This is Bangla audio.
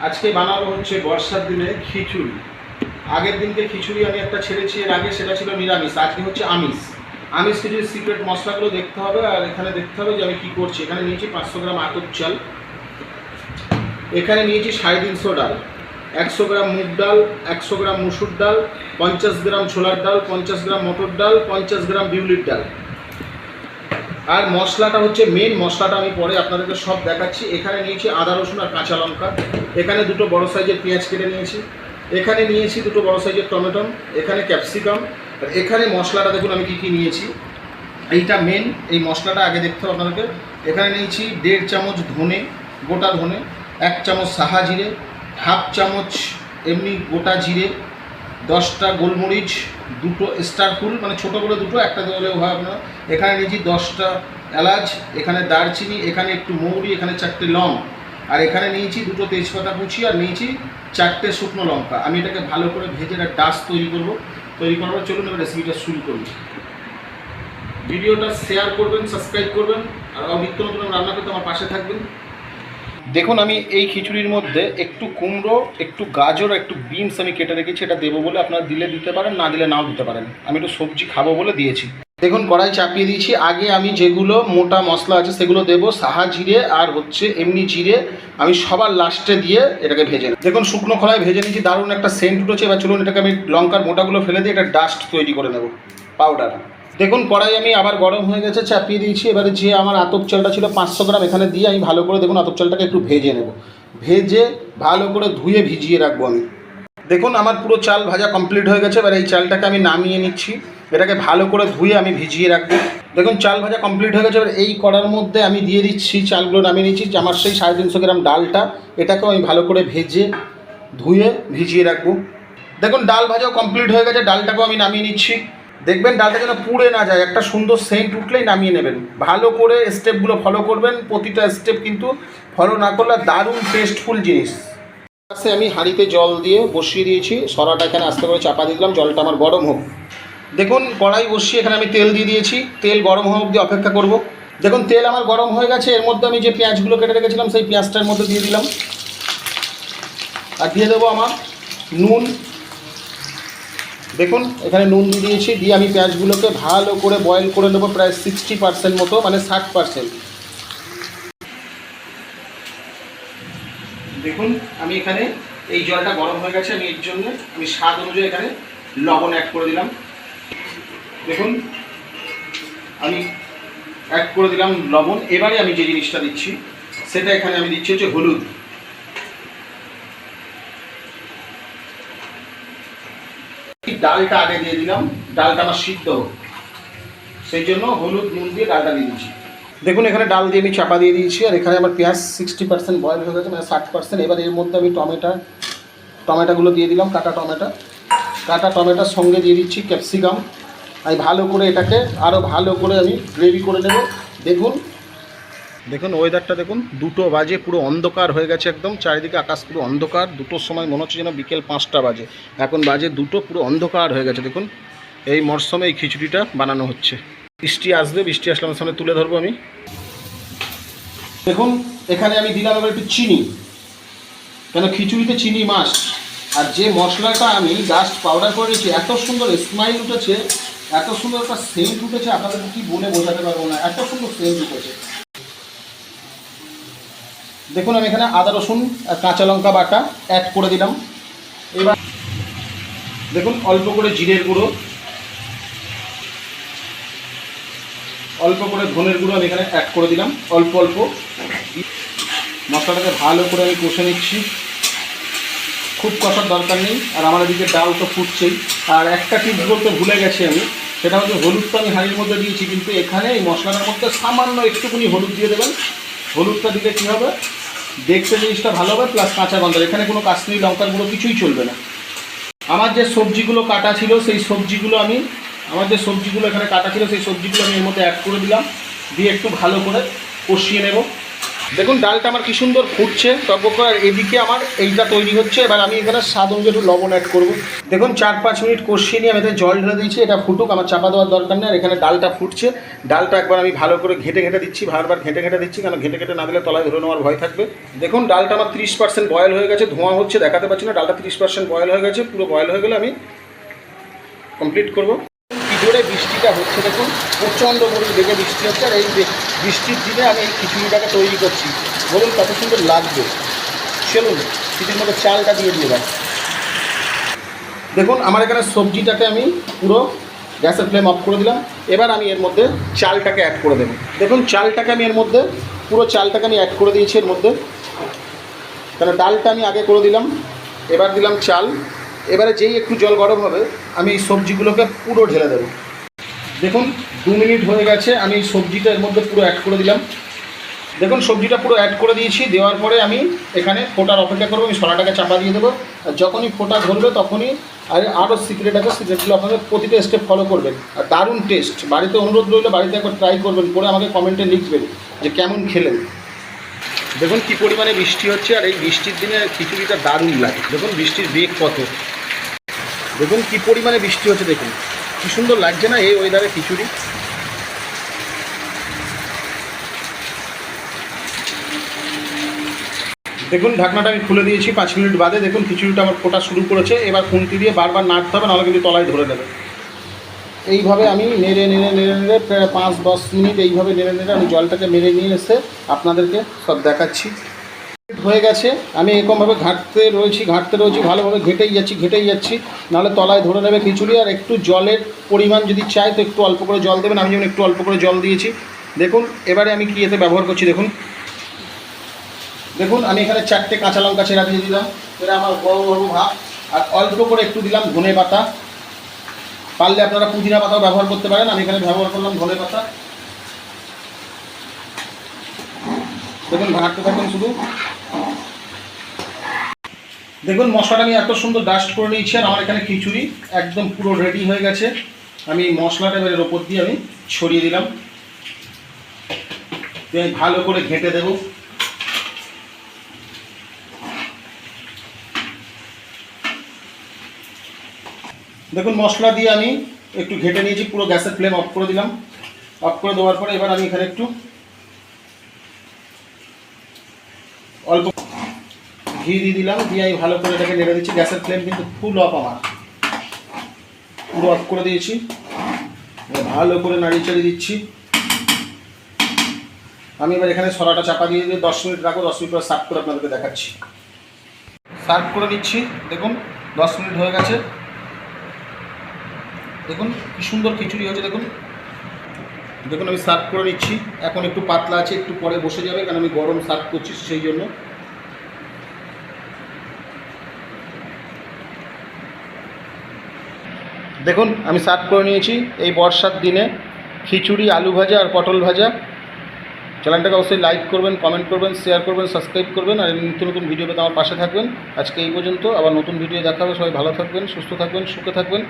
আজকে বানাবো হচ্ছে বর্ষার দিনে খিচুড়ি। আগের দিনকে খিচুড়ি আমি একটা ছেড়েছি, এর আগে সেটা ছিল নিরামিষ, আজকে হচ্ছে আমিষ। আমিষ খিচুড়ির সিক্রেট মশলাগুলো দেখতে হবে, আর এখানে দেখতে হবে যে আমি কী করছি। এখানে নিয়েছি 500 গ্রাম আতপ চাল, এখানে নিয়েছি 350 ডাল, 100 গ্রাম মুগ ডাল, 100 গ্রাম মুসুর ডাল, 50 গ্রাম ছোলার ডাল, 50 গ্রাম মটর ডাল, 50 গ্রাম বিউলির ডাল। আর মশলাটা হচ্ছে মেন মশলাটা, আমি পরে আপনাদেরকে সব দেখাচ্ছি। এখানে নিয়েছি আদা রসুন আর কাঁচা লঙ্কা, এখানে দুটো বড় সাইজের পেঁয়াজ কেটে নিয়েছি, এখানে নিয়েছি দুটো বড় সাইজের টমেটো, এখানে ক্যাপসিকাম। আর এখানে মশলাটা দেখুন আমি কী কী নিয়েছি, এইটা মেন। এই মশলাটা আগে দেখতে হবে আপনাদেরকে। এখানে নিয়েছি 1.5 চামচ ধনে, গোটা ধনে, 1 চামচ সাহা জিরে, হাফ চামচ এমনি গোটা জিরে, 10টা গোলমরিচ, দুটো স্টার ফুল মানে ছোটো করে দুটো, একটা দিলেও হয় আপনার। এখানে নিয়েছি 10টা এলাচ, এখানে দারচিনি, এখানে একটু মৌরি, এখানে 4টে লং, আর এখানে নিয়েছি দুটো তেজপাতা কুচি, আর নিয়েছি 4টে শুকনো লঙ্কা। আমি এটাকে ভালো করে ভেজে একটা ডাস্ট তৈরি করার চলুন এবার রেসিপিটা শুরু করুন। ভিডিওটা শেয়ার করবেন, সাবস্ক্রাইব করবেন, আর নিত্য নতুন রান্না করতে আমার পাশে থাকবেন। দেখুন আমি এই খিচুড়ির মধ্যে একটু কুমড়ো, একটু গাজর, একটু বিনস আমি কেটে রেখেছি, এটা দেবো বলে। আপনারা দিলে দিতে পারেন, না দিলে নাও দিতে পারেন। আমি একটু সবজি খাবো বলে দিয়েছি। দেখুন কড়াই চাপিয়ে দিয়েছি। আগে আমি যেগুলো মোটা মশলা আছে সেগুলো দেবো, সাহা জিরে আর হচ্ছে এমনি জিরে আমি সবার লাস্টে দিয়ে এটাকে ভেজে নেব। দেখুন শুকনো খোলায় ভেজে নিয়েছি, দারুণ একটা সেন্ট উঠেছে। এবার চলুন এটাকে আমি লঙ্কার মোটাগুলো ফেলে দিয়ে এটা ডাস্ট তৈরি করে নেব, পাউডার। দেখুন কড়াই আমি আবার গরম হয়ে গেছে, চাপিয়ে দিয়েছি। এবারে যে আমার আতপ চালটা ছিল 500 গ্রাম, এখানে দিয়ে আমি ভালো করে দেখুন আতপ চালটাকে একটু ভেজে নেব। ভেজে ভালো করে ধুয়ে ভিজিয়ে রাখবো আমি। দেখুন আমার পুরো চাল ভাজা কমপ্লিট হয়ে গেছে। এবার এই চালটাকে আমি নামিয়ে নিচ্ছি, এটাকে ভালো করে ধুয়ে আমি ভিজিয়ে রাখবো। দেখুন চাল ভাজা কমপ্লিট হয়ে গেছে। এবার এই কড়ার মধ্যে আমি দিয়ে দিচ্ছি চালগুলো নামিয়ে নিচ্ছি, আমার সেই 350 গ্রাম ডালটা, এটাকেও আমি ভালো করে ভেজে ধুয়ে ভিজিয়ে রাখবো। দেখুন ডাল ভাজাও কমপ্লিট হয়ে গেছে, ডালটাকেও আমি নামিয়ে নিচ্ছি। দেখবেন ডালটা যেন পুড়ে না যায়, একটা সুন্দর সেন্ট উঠলেই নামিয়ে নেবেন। ভালো করে স্টেপগুলো ফলো করবেন, প্রতিটা স্টেপ কিন্তু ফলো না করলে দারুণ টেস্টফুল জিনিস। আমি হাঁড়িতে জল দিয়ে বসিয়ে দিয়েছি, সরাটা এখানে আস্তে করে চাপা দিয়ে দিলাম, জলটা আমার গরম হোক। দেখুন কড়াই বসিয়ে এখানে আমি তেল দিয়ে দিয়েছি, তেল গরম হওয়া অবধি অপেক্ষা করব। দেখুন তেল আমার গরম হয়ে গেছে, এর মধ্যে আমি যে পেঁয়াজগুলো কেটে রেখেছিলাম সেই পেঁয়াজটার মধ্যে দিয়ে দিলাম, আর দিয়ে দেবো আমার নুন। দেখুন এখানে নুন দিয়ে দিয়েছি, দিয়ে আমি পেঁয়াজগুলোকে ভালো করে বয়েল করে নেবো, প্রায় 60% মতো, মানে 60%। দেখুন আমি এখানে এই জলটা গরম হয়ে গেছে, আমি এর জন্য আমি স্বাদ অনুযায়ী এখানে লবণ অ্যাড করে দিলাম। দেখুন আমি অ্যাড করে দিলাম লবণ। এবারে আমি যে জিনিসটা দিচ্ছি সেটা এখানে আমি দিচ্ছি হচ্ছে হলুদ। ডালটা আগে দিয়ে দিলাম, ডালটা আমার সিদ্ধ হোক, সেই জন্য হলুদ নুন দিয়ে ডালটা দিয়ে দিচ্ছি। দেখুন এখানে ডাল দিয়ে আমি চাপা দিয়ে দিয়েছি, আর এখানে আমার পেঁয়াজ 60% বয়েল হয়ে গেছে, মানে 60%। এবার এর মধ্যে আমি টমেটোগুলো দিয়ে দিলাম, কাটা টমেটোর সঙ্গে দিয়ে দিচ্ছি ক্যাপসিকাম। আমি ভালো করে এটাকে আরও ভালো করে আমি গ্রেভি করে নেব। দেখুন ওয়েদারটা দেখুন, 2টো বাজে, পুরো অন্ধকার হয়ে গেছে একদম, চারিদিকে আকাশ পুরো অন্ধকার। 2টোর সময় মনে হচ্ছে যেন বিকেল 5টা বাজে, এখন বাজে 2টো, পুরো অন্ধকার হয়ে গেছে। দেখুন এই মরশুমে এই খিচুড়িটা বানানো হচ্ছে। বৃষ্টি আসবে, বৃষ্টি আসলে আমার সামনে তুলে ধরবো আমি। দেখুন এখানে আমি দিলাম এবার একটু চিনি, কেন খিচুড়িতে চিনি মাস্ট। আর যে মশলাটা আমি জাস্ট পাউডার করে নিয়েছি, এত সুন্দর স্মাইল উঠেছে, এত সুন্দর একটা সেন্ট উঠেছে, আপনাদেরকে কি বলে বোঝাতে পারবো না, এত সুন্দর সেন্ট উঠেছে। দেখুন আমি এখানে আদা রসুন আর কাঁচা লঙ্কা বাটা অ্যাড করে দিলাম। এবার দেখুন অল্প করে জিরের গুঁড়ো, অল্প করে ধনের গুঁড়ো আমি এখানে অ্যাড করে দিলাম, অল্প অল্প। মশলাটাকে ভালো করে আমি কষে নিচ্ছি, খুব কষার দরকার নেই। আর আমার এদিকে ডাল তো ফুটছেই। আর একটা টিপস বলতে ভুলে গেছি আমি, সেটা হচ্ছে হলুদটা আমি হাঁড়ির মধ্যে দিয়েছি, কিন্তু এখানে এই মশলাটার মধ্যে সামান্য একটুখানি হলুদ দিয়ে দেবেন। হলুদটা দিলে কী হবে, দেখতে জিনিসটা ভালো হবে, প্লাস কাঁচা গন্ধ। এখানে কোনো কাশ্মীরি লঙ্কার গুঁড়ো কিছুই চলবে না। আমার যে সবজিগুলো কাটা ছিল সেই সবজিগুলো এখানে কাটা ছিল, সেই সবজিগুলো আমি এর মধ্যে অ্যাড করে দিলাম, দিয়ে একটু ভালো করে কষিয়ে নেব। দেখুন ডালটা আমার কি সুন্দর ফুটছে টকবক করে, আর এদিকে আমার এইটা তৈরি হচ্ছে। এবার আমি এখানে স্বাদ অনুযায়ী একটু লবণ অ্যাড করবো। দেখুন 4-5 মিনিট কষিয়ে নিয়ে আমি এতে জল ঢেলে দিয়েছি, এটা ফুটুক, আমার চাপা দেওয়ার দরকার নেই। আর এখানে ডালটা ফুটছে, ডালটা একবার আমি ভালো করে ঘেঁটে ঘেঁটে দিচ্ছি, বারবার ঘেঁটে ঘেঁটে দিচ্ছি, কারণ ঘেঁটে ঘেঁটে না দিলে তলায় ধরে নেওয়ার ভয় থাকবে। দেখুন ডালটা আমার 30% বয়েল হয়ে গেছে, ধোঁয়া হচ্ছে দেখাতে পাচ্ছি না, ডালটা 30% বয়েল হয়ে গেছে। পুরো বয়েল হয়ে গেলে আমি কমপ্লিট করবো। কি জোরে বৃষ্টিটা হচ্ছে দেখুন, প্রচণ্ড করে বেগে বৃষ্টি হচ্ছে। আর এই বৃষ্টির দিনে আমি এই খিচুড়িটাকে তৈরি করছি, বলুন কত সুন্দর লাগবে। চলুন খিচুড়ির মধ্যে চালটা দিয়ে দেয়। দেখুন আমার এখানে সবজিটাকে আমি পুরো গ্যাসের ফ্লেম অফ করে দিলাম। এবার আমি এর মধ্যে চালটাকে অ্যাড করে দেবো। দেখুন চালটাকে আমি এর মধ্যে পুরো চালটাকে আমি অ্যাড করে দিয়েছি এর মধ্যে, কারণ ডালটা আমি আগে করে দিলাম। এবার দিলাম চাল। এবারে যেই একটু জল গরম হবে আমি এই সবজিগুলোকে পুরো ঢেলে দেবো। দেখুন 2 মিনিট হয়ে গেছে, আমি এই সবজিটা এর মধ্যে পুরো অ্যাড করে দিলাম। দেখুন সবজিটা পুরো অ্যাড করে দিয়েছি। দেওয়ার পরে আমি এখানে ফোটার অপেক্ষা করবো, আমি সরাটাকে চাপা দিয়ে দেবো। আর যখনই ফোটা ধরবে তখনই আরও সিক্রেট আছে, সিক্রেটগুলো আপনাদের প্রতিটা স্টেপ ফলো করবেন। আর দারুণ টেস্ট, বাড়িতে অনুরোধ রইল বাড়িতে একবার ট্রাই করবেন, করে আমাকে কমেন্টে লিখবেন যে কেমন খেলেন। দেখুন কী পরিমাণে বৃষ্টি হচ্ছে, আর এই বৃষ্টির দিনে খিচুড়িটা দারুণ লাগে। দেখুন বৃষ্টির বেগ কত, দেখুন কী পরিমাণে বৃষ্টি হচ্ছে, দেখুন কী সুন্দর লাগছে না এই ওয়েদারে খিচুড়ি। দেখুন ঢাকনাটা আমি খুলে দিয়েছি 5 মিনিট বাদে। দেখুন খিচুড়িটা আমার ফোটা শুরু করেছে। এবার খুন্তি দিয়ে বারবার নাড়তে হবে, নাহলে কিন্তু তলায় ধরে নেবে। এইভাবে আমি নেড়ে নেড়ে নেড়ে নেড়ে প্রায় 5-10 মিনিট এইভাবে নেড়ে নেড়ে আমি জলটাকে মেরে নিয়ে এসে আপনাদেরকে সব দেখাচ্ছি। হয়ে গেছে, আমি এরকমভাবে ঘাঁটতে রয়েছি ভালোভাবে ঘেঁটেই যাচ্ছি, নাহলে তলায় ধরে নেবে খিচুড়ি। আর একটু জলের পরিমাণ যদি চাই তো একটু অল্প করে জল দেবেন, আমি যেমন একটু অল্প করে জল দিয়েছি। দেখুন এবারে আমি কী এতে ব্যবহার করছি, দেখুন আমি এখানে 4টে কাঁচা লঙ্কা ছেঁড়া দিয়ে দিলাম, এটা আমার বড় বড় ভাগ। আর অল্প করে একটু দিলাম ধনে পাতা, পারলে আপনারা পুদিনা পাতাও ব্যবহার করতে পারেন, আমি এখানে ব্যবহার করলাম ধনে পাতা। দেখুন ভাঁটতে থাকুন শুধু। দেখুন মশলাটা আমি এত সুন্দর ডাস্ট করে নিয়েছি, আর আমার এখানে খিচুড়ি একদম পুরো রেডি হয়ে গেছে। আমি মশলাটা এর ওপর দিয়ে আমি ছড়িয়ে দিলাম, আমি ভালো করে ঘেঁটে দেবো। দেখুন মশলা দিয়ে আমি একটু ঘেঁটে নিয়েছি, পুরো গ্যাসের ফ্লেম অফ করে দিলাম। অফ করে দেওয়ার পরে এবার আমি এখানে একটু অল্প ঘি দিয়ে দিলাম, দিয়ে আমি ভালো করে এটাকে নেড়ে দিচ্ছি। গ্যাসের ফ্লেম কিন্তু ফুল অফ, আমার পুরো অফ করে দিয়েছি। ভালো করে নাড়িয়ে চাড়িয়ে দিচ্ছি। আমি এবার এখানে সরাটা চাপা দিয়ে 10 মিনিট রাখবো। 10 মিনিট পর সার্ভ করে আপনাদেরকে দেখাচ্ছি। সার্ভ করে নিচ্ছি। দেখুন 10 মিনিট হয়ে গেছে, দেখুন কি সুন্দর খিচুড়ি হয়েছে। দেখুন দেখুন আমি সার্ভ করে নিচ্ছি। এখন একটু পাতলা আছে, একটু পরে বসে যাবে, কারণ আমি গরম সার্ভ করছি সেই জন্য। দেখুন আমি সার্ভ করে নিয়েছি। এই বর্ষার দিনে খিচুড়ি, আলু ভাজা আর পটল ভাজা। চ্যানেলটাকে অবশ্যই লাইক করবেন, কমেন্ট করবেন, শেয়ার করবেন, সাবস্ক্রাইব করবেন, আর নিত্য নতুন ভিডিও পেতে আমার পাশে থাকবেন। আজকে এই পর্যন্ত, আবার নতুন ভিডিও দেখা হবে। সবাই ভালো থাকবেন, সুস্থ থাকবেন, সুখে থাকবেন।